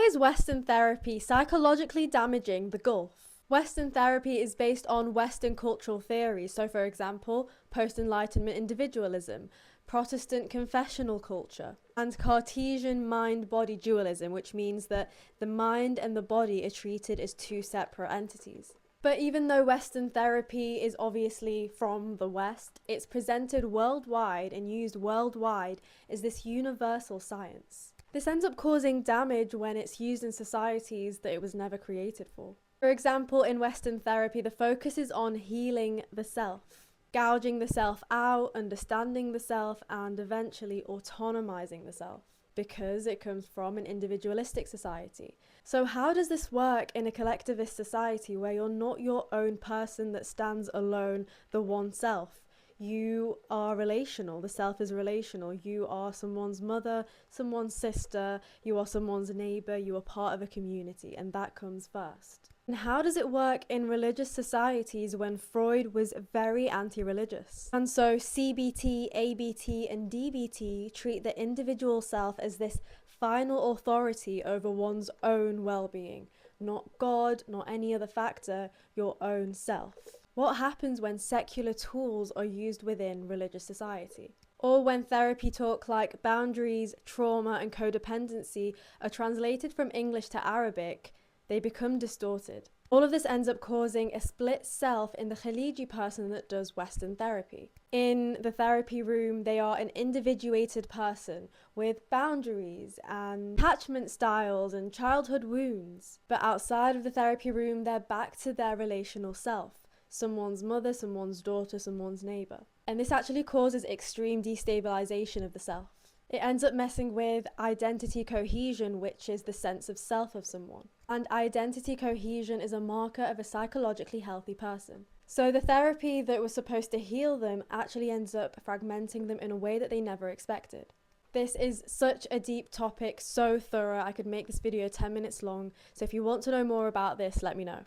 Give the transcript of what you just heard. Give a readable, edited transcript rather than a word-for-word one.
is Western therapy psychologically damaging the Gulf? Western therapy is based on Western cultural theories, so for example, post-Enlightenment individualism, Protestant confessional culture, and Cartesian mind-body dualism, which means that the mind and the body are treated as two separate entities. But even though Western therapy is obviously from the West, it's presented worldwide and used worldwide as this universal science. This ends up causing damage when it's used in societies that it was never created for. For example, in Western therapy, the focus is on healing the self, gouging the self out, understanding the self, and eventually autonomizing the self, because it comes from an individualistic society. So how does this work in a collectivist society where you're not your own person that stands alone, the one self? You are relational. The self is relational. You are someone's mother, someone's sister, you are someone's neighbor, you are part of a community, and that comes first. And how does it work in religious societies when Freud was very anti-religious? And so CBT, ABT, and DBT treat the individual self as this final authority over one's own well-being. Not God, not any other factor, your own self. What happens when secular tools are used within religious society? Or when therapy talk like boundaries, trauma, and codependency are translated from English to Arabic, they become distorted. All of this ends up causing a split self in the Khaliji person that does Western therapy. In the therapy room, they are an individuated person with boundaries and attachment styles and childhood wounds. But outside of the therapy room, they're back to their relational self. Someone's mother, someone's daughter, someone's neighbor. And this actually causes extreme destabilization of the self. It ends up messing with identity cohesion, which is the sense of self of someone. And identity cohesion is a marker of a psychologically healthy person. So the therapy that was supposed to heal them actually ends up fragmenting them in a way that they never expected. This is such a deep topic, so thorough, I could make this video 10 minutes long. So if you want to know more about this, let me know.